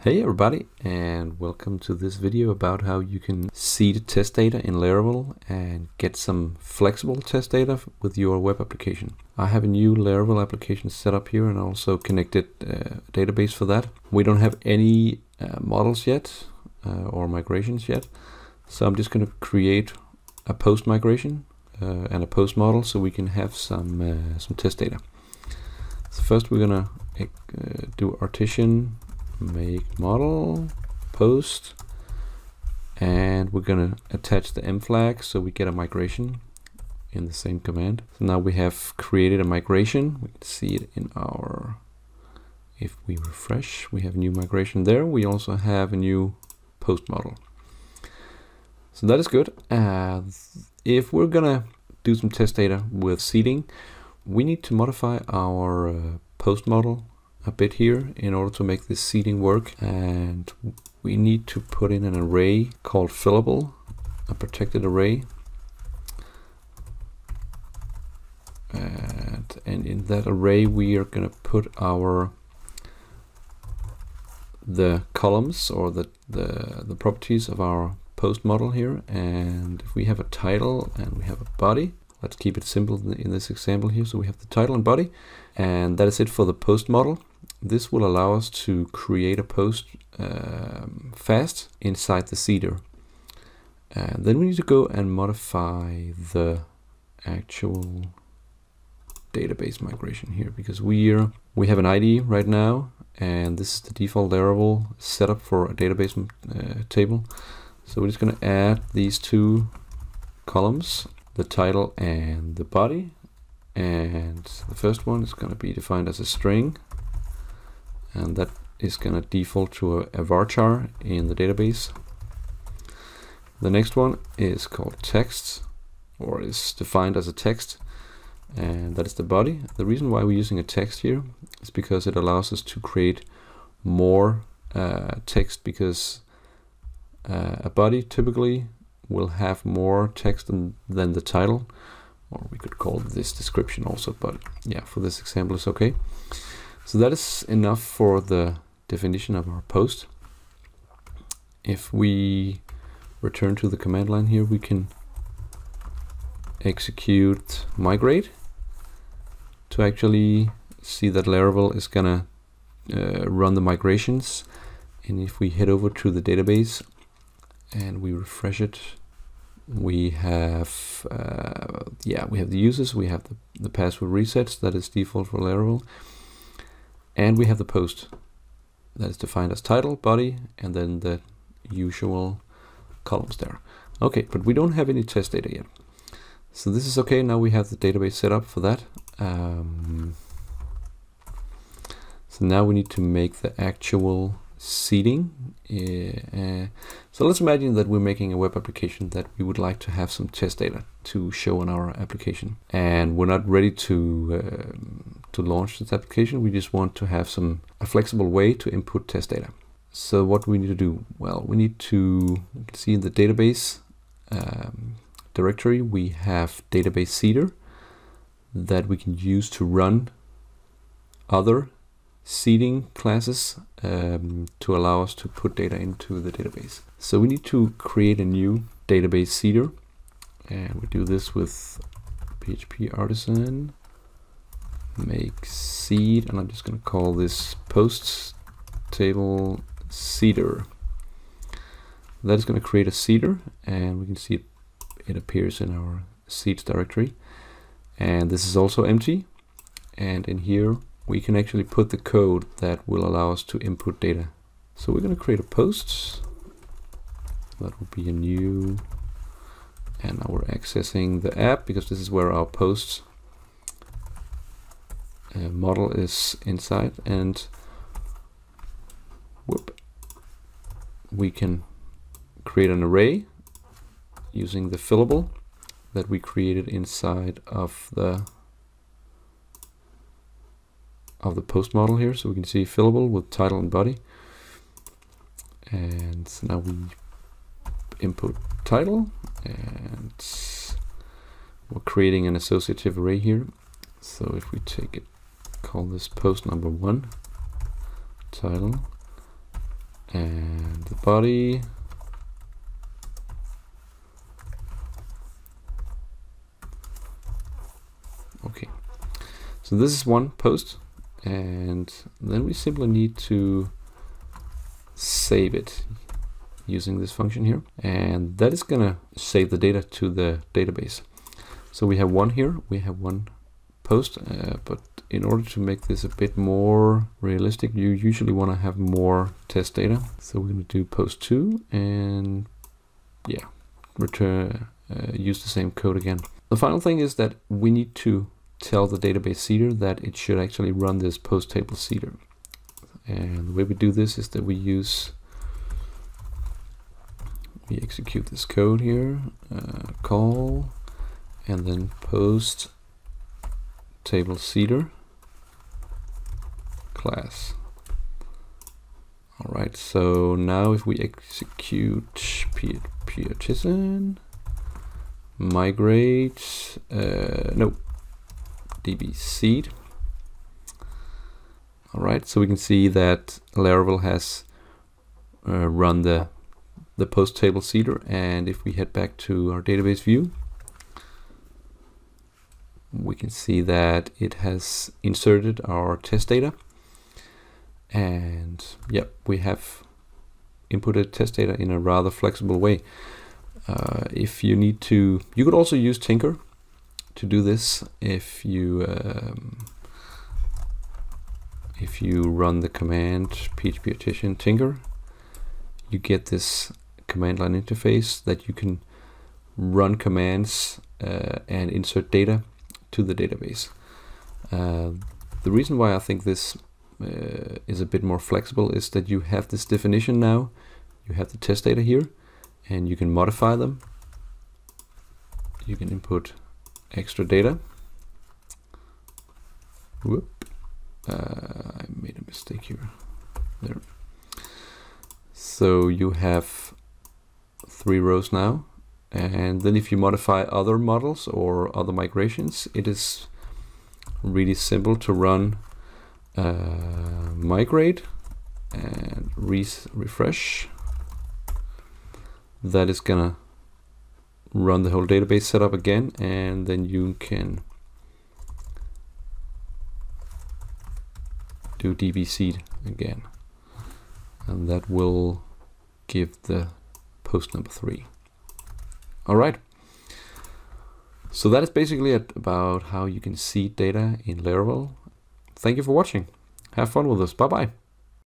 Hey everybody, and welcome to this video about how you can seed test data in Laravel and get some flexible test data with your web application. I have a new Laravel application set up here and also connected a database for that. We don't have any models yet or migrations yet, so I'm just going to create a post migration and a post model so we can have some test data. So first we're going to do artisan make model post, and we're going to attach the M flag so we get a migration in the same command. So now we have created a migration. We can see it in our, if we refresh, we have a new migration there. We also have a new post model. So that is good. If we're gonna do some test data with seeding, we need to modify our post model a bit here in order to make this seeding work, and we need to put in an array called fillable, a protected array, and in that array we are going to put the columns or the properties of our post model here. And if we have a title and we have a body, let's keep it simple in this example here. So we have the title and body, and that is it for the post model. This will allow us to create a post fast inside the seeder. Then we need to go and modify the actual database migration here, because we have an ID right now, and this is the default Laravel setup for a database table. So we're just going to add these two columns, the title and the body, and the first one is going to be defined as a string, and that is going to default to a varchar in the database. The next one is called text, or is defined as a text, and that is the body. The reason why we're using a text here is because it allows us to create more text, because a body typically will have more text than the title, or we could call this description also, but yeah, for this example it's okay. So that is enough for the definition of our post. If we return to the command line here, we can execute migrate to actually see that Laravel is gonna run the migrations. And if we head over to the database and we refresh it, we have we have the users, we have the password resets, that is default for Laravel, and we have the post that is defined as title, body, and then the usual columns there. Okay, but we don't have any test data yet, so this is okay. Now we have the database set up for that. So now we need to make the actual seeding. So let's imagine that we're making a web application that we would like to have some test data to show on our application, and we're not ready to launch this application. We just want to have a flexible way to input test data. So what do we need to do? Well, we need to see in the database directory we have database seeder that we can use to run other seeding classes to allow us to put data into the database. So we need to create a new database seeder, and we do this with PHP artisan make seed, and I'm just going to call this post table seeder. That is going to create a seeder, and we can see it appears in our seeds directory, and this is also empty, and in here we can actually put the code that will allow us to input data. So we're going to create a post. That will be a new, and now we're accessing the app because this is where our post model is inside, and we can create an array using the fillable that we created inside of the post model here. So we can see fillable with title and body, and so now we input title, and we're creating an associative array here. So if we take it, call this post number 1 title, and the body. Okay, so this is one post, and then we simply need to save it using this function here, and that is gonna save the data to the database. So we have one here, we have one post, but in order to make this a bit more realistic, you usually want to have more test data. So we're going to do post 2 and yeah, return, use the same code again. The final thing is that we need to tell the database seeder that it should actually run this post table seeder. And the way we do this is that we execute this code here, call, and then post table seeder class. All right, so now if we execute partition migrate, db seed. All right, so we can see that Laravel has run the post table seeder, and if we head back to our database view, we can see that it has inserted our test data, and yep, we have inputted test data in a rather flexible way. If you need to, you could also use Tinker to do this. If you run the command php Tinker, you get this command line interface that you can run commands and insert data to the database. The reason why I think this is a bit more flexible is that you have this definition now. You have the test data here, and you can modify them. You can input extra data. Whoop. I made a mistake here. There. So you have 3 rows now. And then if you modify other models or other migrations, it is really simple to run migrate and refresh. That is gonna run the whole database setup again, and then you can do db seed again, and that will give the post number 3. All right, so that is basically it about how you can seed data in Laravel. Thank you for watching. Have fun with this. Bye bye.